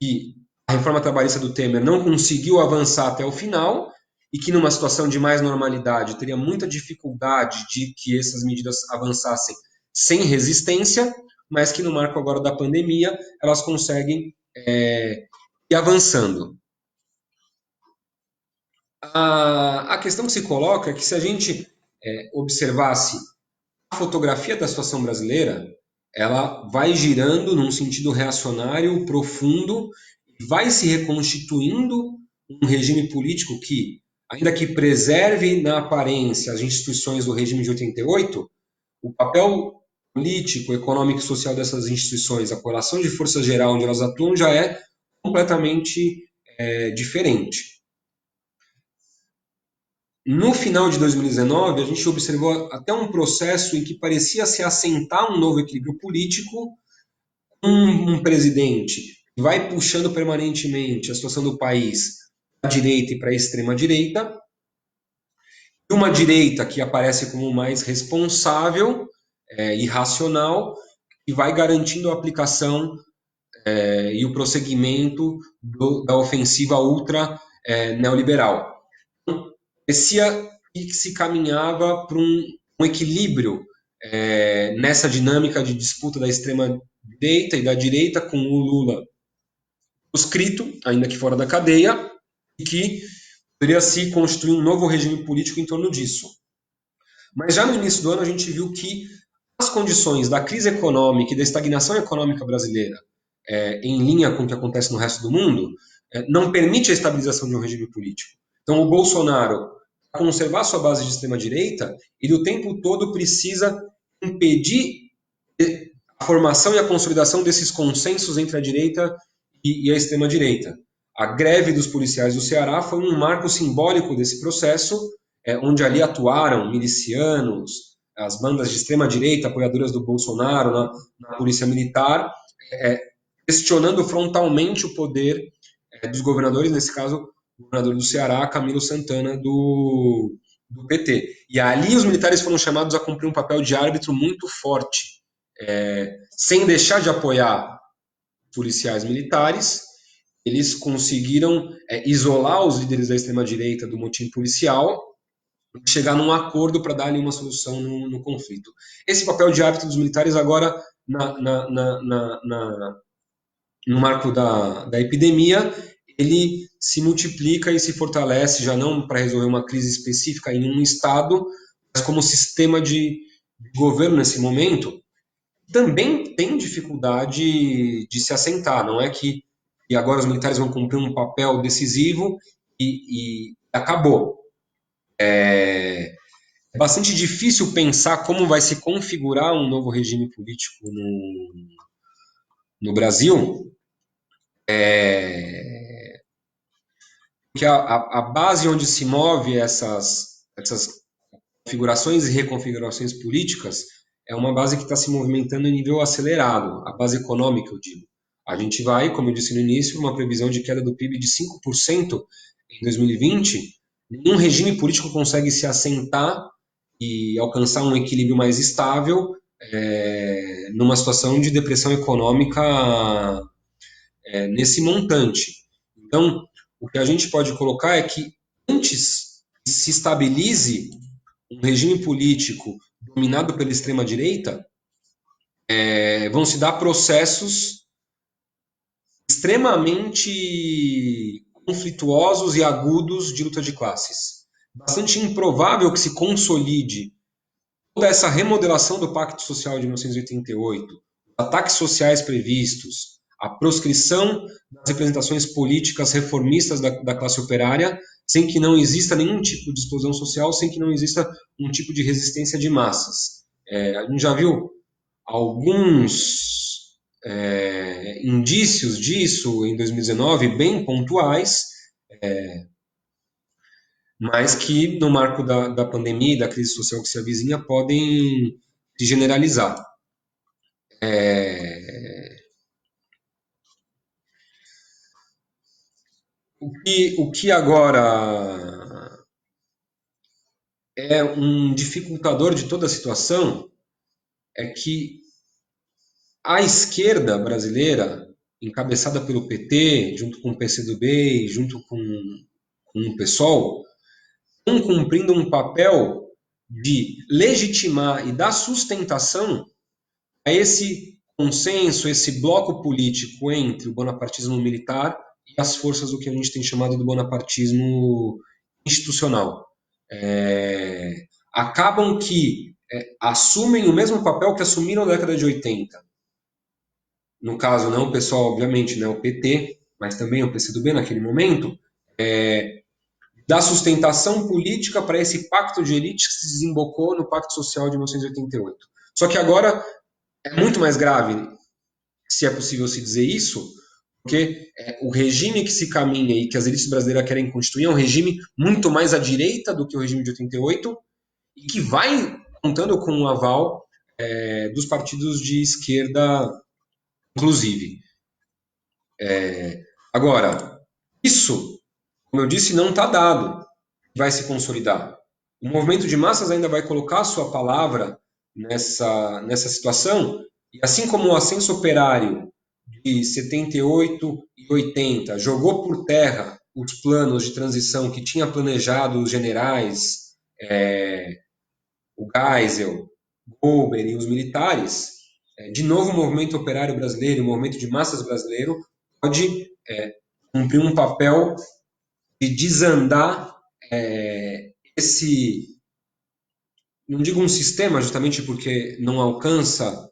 S1: que a reforma trabalhista do Temer não conseguiu avançar até o final e que numa situação de mais normalidade teria muita dificuldade de que essas medidas avançassem sem resistência, mas que no marco agora da pandemia elas conseguem ir avançando. A questão que se coloca é que se a gente observasse a fotografia da situação brasileira, ela vai girando num sentido reacionário profundo, vai se reconstituindo um regime político que, ainda que preserve na aparência as instituições do regime de 88, o papel político, econômico e social dessas instituições, a correlação de força geral onde elas atuam já é completamente diferente. No final de 2019, a gente observou até um processo em que parecia se assentar um novo equilíbrio político, um presidente que vai puxando permanentemente a situação do país para a direita e para a extrema-direita, e uma direita que aparece como mais responsável e racional, e vai garantindo a aplicação e o prosseguimento da ofensiva ultra neoliberal. parecia que se caminhava para um equilíbrio nessa dinâmica de disputa da extrema-direita e da direita, com o Lula proscrito, ainda que fora da cadeia, e que poderia se constituir um novo regime político em torno disso. Mas já no início do ano a gente viu que as condições da crise econômica e da estagnação econômica brasileira, em linha com o que acontece no resto do mundo, não permite a estabilização de um regime político. Então o Bolsonaro, para conservar sua base de extrema-direita, ele o tempo todo precisa impedir a formação e a consolidação desses consensos entre a direita e a extrema-direita. A greve dos policiais do Ceará foi um marco simbólico desse processo, onde ali atuaram milicianos, as bandas de extrema-direita, apoiadoras do Bolsonaro na polícia militar, questionando frontalmente o poder dos governadores, nesse caso, o governador do Ceará, Camilo Santana, do PT. E ali os militares foram chamados a cumprir um papel de árbitro muito forte, sem deixar de apoiar policiais militares. Eles conseguiram isolar os líderes da extrema-direita do motim policial e chegar num acordo para dar ali uma solução no conflito. Esse papel de árbitro dos militares agora, no marco da epidemia, ele se multiplica e se fortalece, já não para resolver uma crise específica em um estado, mas como sistema de governo nesse momento, também tem dificuldade de se assentar. Não é que e agora os militares vão cumprir um papel decisivo e acabou. É bastante difícil pensar como vai se configurar um novo regime político no Brasil, porque a base onde se move essas configurações e reconfigurações políticas é uma base que está se movimentando em nível acelerado, a base econômica, eu digo. A gente vai, como eu disse no início, uma previsão de queda do PIB de 5% em 2020. Nenhum regime político consegue se assentar e alcançar um equilíbrio mais estável numa situação de depressão econômica nesse montante. Então, o que a gente pode colocar é que antes que se estabilize um regime político dominado pela extrema-direita, vão se dar processos extremamente conflituosos e agudos de luta de classes. Bastante improvável que se consolide toda essa remodelação do Pacto Social de 1988, ataques sociais previstos, a proscrição das representações políticas reformistas da classe operária, sem que não exista nenhum tipo de explosão social, sem que não exista um tipo de resistência de massas. A gente já viu alguns indícios disso em 2019, bem pontuais, mas que no marco da pandemia e da crise social que se avizinha podem se generalizar. O que agora é um dificultador de toda a situação é que a esquerda brasileira, encabeçada pelo PT, junto com o PCdoB e junto com o PSOL, estão cumprindo um papel de legitimar e dar sustentação a esse consenso, esse bloco político entre o bonapartismo militar e as forças do que a gente tem chamado de bonapartismo institucional. Acabam que assumem o mesmo papel que assumiram na década de 80. No caso, não o pessoal, obviamente, né, o PT, mas também o PCdoB naquele momento, da sustentação política para esse pacto de elite que se desembocou no Pacto Social de 1988. Só que agora é muito mais grave, se é possível se dizer isso, porque o regime que se caminha e que as elites brasileiras querem constituir é um regime muito mais à direita do que o regime de 88 e que vai contando com o aval dos partidos de esquerda, inclusive. Agora, isso, como eu disse, não está dado, vai se consolidar. O movimento de massas ainda vai colocar a sua palavra nessa situação, e assim como o ascenso operário de 78 e 80 jogou por terra os planos de transição que tinha planejado os generais, o Geisel, Goebbels e os militares, de novo o movimento operário brasileiro, o movimento de massas brasileiro, pode cumprir um papel de desandar esse, não digo um sistema, justamente porque não alcança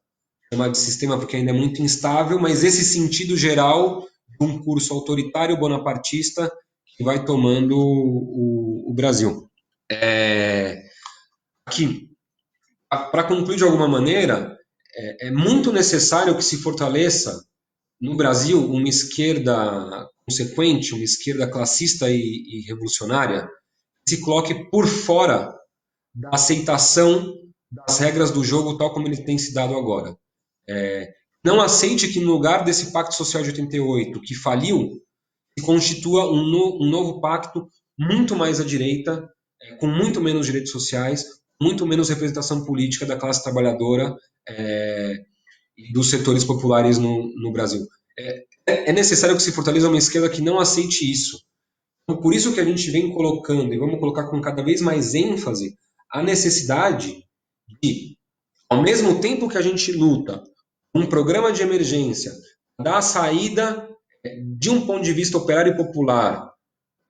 S1: chamar de sistema porque ainda é muito instável, mas esse sentido geral de um curso autoritário bonapartista que vai tomando o Brasil. Aqui, para concluir de alguma maneira, é muito necessário que se fortaleça no Brasil uma esquerda consequente, uma esquerda classista e revolucionária, que se coloque por fora da aceitação das regras do jogo tal como ele tem se dado agora. Não aceite que no lugar desse Pacto Social de 88, que faliu, se constitua um novo pacto muito mais à direita, com muito menos direitos sociais, muito menos representação política da classe trabalhadora e dos setores populares no Brasil. É necessário que se fortaleça uma esquerda que não aceite isso. Então, por isso que a gente vem colocando, e vamos colocar com cada vez mais ênfase, a necessidade de, ao mesmo tempo que a gente luta um programa de emergência, dar saída de um ponto de vista operário e popular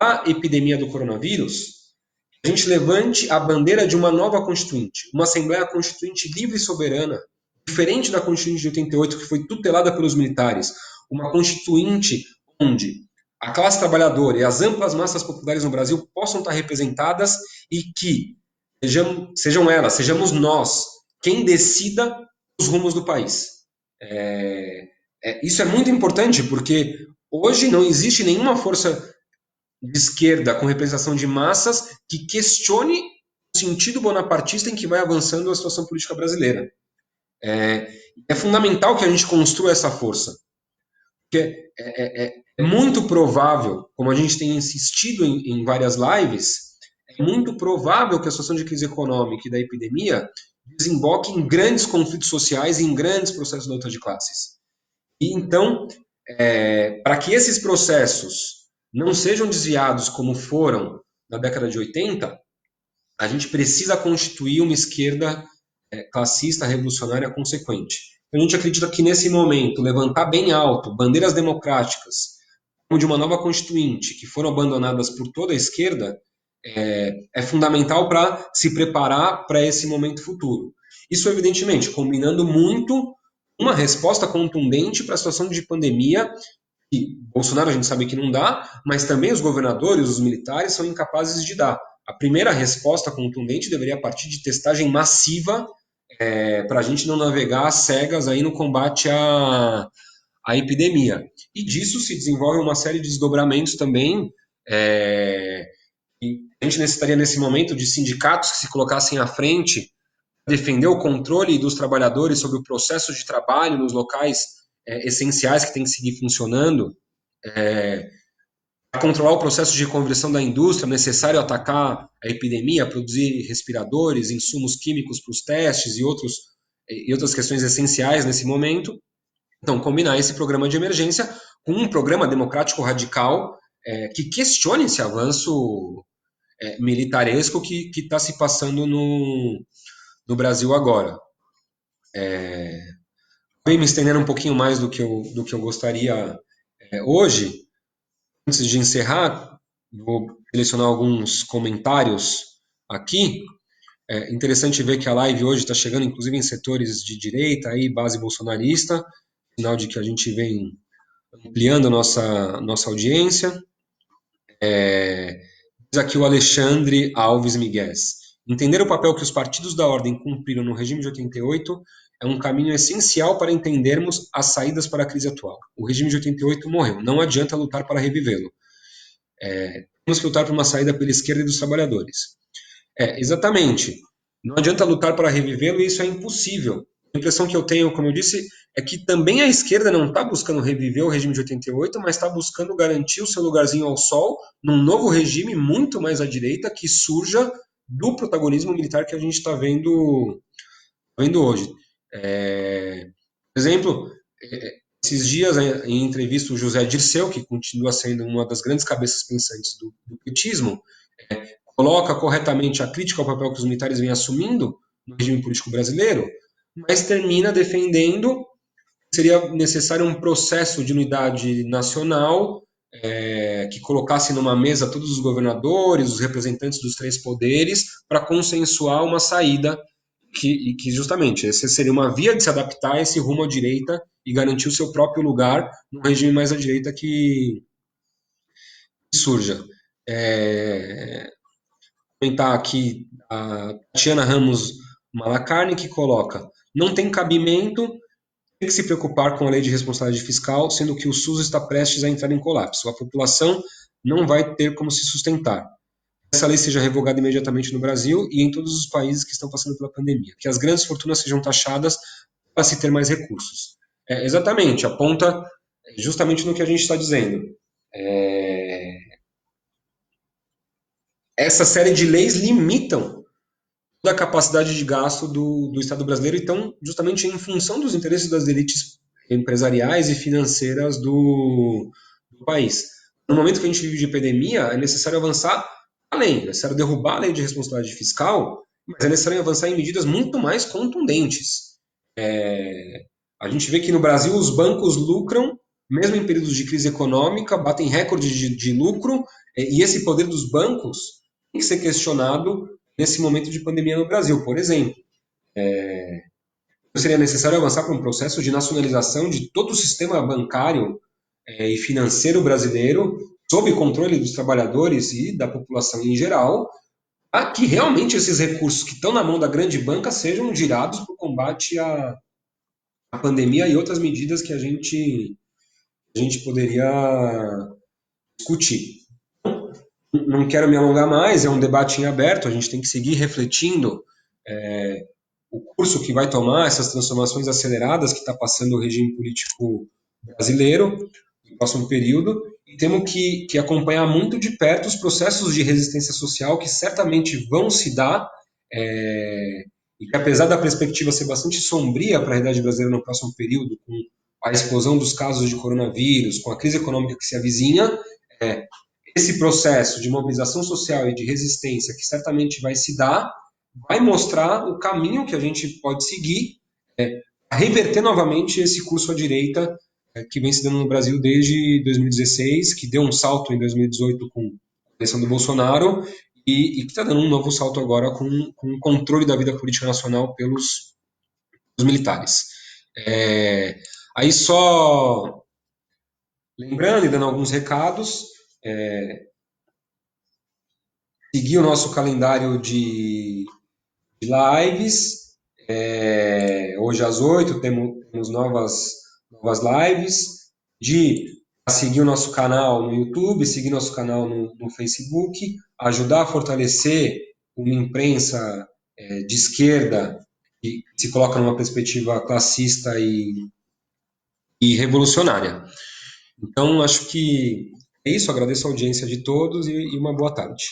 S1: à epidemia do coronavírus, a gente levante a bandeira de uma nova constituinte, uma Assembleia Constituinte livre e soberana, diferente da Constituinte de 88, que foi tutelada pelos militares, uma constituinte onde a classe trabalhadora e as amplas massas populares no Brasil possam estar representadas e que sejamos nós quem decida os rumos do país. Isso é muito importante porque hoje não existe nenhuma força de esquerda com representação de massas que questione o sentido bonapartista em que vai avançando a situação política brasileira. É fundamental que a gente construa essa força, porque é muito provável, como a gente tem insistido em várias lives, é muito provável que a situação de crise econômica e da epidemia desemboque em grandes conflitos sociais e em grandes processos de luta de classes. E então, para que esses processos não sejam desviados como foram na década de 80, a gente precisa constituir uma esquerda classista, revolucionária consequente. A gente acredita que nesse momento, levantar bem alto bandeiras democráticas, como de uma nova constituinte, que foram abandonadas por toda a esquerda, é fundamental para se preparar para esse momento futuro. Isso, evidentemente, combinando muito uma resposta contundente para a situação de pandemia, que Bolsonaro a gente sabe que não dá, mas também os governadores, os militares são incapazes de dar. A primeira resposta contundente deveria partir de testagem massiva para a gente não navegar às cegas aí no combate à epidemia. E disso se desenvolve uma série de desdobramentos também. E a gente necessitaria nesse momento de sindicatos que se colocassem à frente, defender o controle dos trabalhadores sobre o processo de trabalho nos locais essenciais que têm que seguir funcionando, para controlar o processo de conversão da indústria, é necessário atacar a epidemia, produzir respiradores, insumos químicos para os testes e outras questões essenciais nesse momento. Então, combinar esse programa de emergência com um programa democrático radical que questione esse avanço militaresco que está se passando no Brasil agora. Vem me estendendo um pouquinho mais do que eu gostaria hoje. Antes de encerrar, vou selecionar alguns comentários aqui. É interessante ver que a live hoje está chegando, inclusive, em setores de direita, aí, base bolsonarista, sinal de que a gente vem ampliando a nossa audiência. Diz aqui o Alexandre Alves Miguel. Entender o papel que os partidos da ordem cumpriram no regime de 88 é um caminho essencial para entendermos as saídas para a crise atual. O regime de 88 morreu, não adianta lutar para revivê-lo. Temos que lutar por uma saída pela esquerda e dos trabalhadores. Exatamente. Não adianta lutar para revivê-lo e isso é impossível. A impressão que eu tenho, como eu disse, é que também a esquerda não está buscando reviver o regime de 88, mas está buscando garantir o seu lugarzinho ao sol num novo regime muito mais à direita que surja do protagonismo militar que a gente está vendo hoje. Por exemplo, Esses dias, em entrevista, o José Dirceu, que continua sendo uma das grandes cabeças pensantes do petismo, coloca corretamente a crítica ao papel que os militares vêm assumindo no regime político brasileiro, mas termina defendendo que seria necessário um processo de unidade nacional que colocasse numa mesa todos os governadores, os representantes dos três poderes, para consensuar uma saída que justamente essa seria uma via de se adaptar a esse rumo à direita e garantir o seu próprio lugar no regime mais à direita que surja. Comentar aqui a Tatiana Ramos Malacarne, que coloca: não tem cabimento, tem que se preocupar com a lei de responsabilidade fiscal, sendo que o SUS está prestes a entrar em colapso. A população não vai ter como se sustentar. Essa lei seja revogada imediatamente no Brasil e em todos os países que estão passando pela pandemia. Que as grandes fortunas sejam taxadas para se ter mais recursos. Exatamente, aponta justamente no que a gente está dizendo. Essa série de leis limitam toda a capacidade de gasto do Estado brasileiro e estão justamente em função dos interesses das elites empresariais e financeiras do país. No momento que a gente vive de epidemia, é necessário avançar além, é necessário derrubar a lei de responsabilidade fiscal, mas é necessário avançar em medidas muito mais contundentes. A gente vê que no Brasil os bancos lucram, mesmo em períodos de crise econômica, batem recordes de lucro, e esse poder dos bancos tem que ser questionado nesse momento de pandemia no Brasil. Por exemplo, seria necessário avançar para um processo de nacionalização de todo o sistema bancário e financeiro brasileiro, sob controle dos trabalhadores e da população em geral, para que realmente esses recursos que estão na mão da grande banca sejam girados para o combate à pandemia e outras medidas que a gente poderia discutir. Não quero me alongar mais, é um debate em aberto, a gente tem que seguir refletindo o curso que vai tomar essas transformações aceleradas que está passando o regime político brasileiro no próximo período, e temos que acompanhar muito de perto os processos de resistência social que certamente vão se dar, e que apesar da perspectiva ser bastante sombria para a realidade brasileira no próximo período, com a explosão dos casos de coronavírus, com a crise econômica que se avizinha, esse processo de mobilização social e de resistência que certamente vai se dar, vai mostrar o caminho que a gente pode seguir a reverter novamente esse curso à direita que vem se dando no Brasil desde 2016, que deu um salto em 2018 com a eleição do Bolsonaro e que está dando um novo salto agora com o controle da vida política nacional pelos militares. Aí só lembrando e dando alguns recados, seguir o nosso calendário de lives. Hoje às 8 temos novas lives. De seguir o nosso canal no YouTube, seguir nosso canal no Facebook, ajudar a fortalecer uma imprensa de esquerda que se coloca numa perspectiva classista e revolucionária. Então, acho que é isso. Agradeço a audiência de todos e uma boa tarde.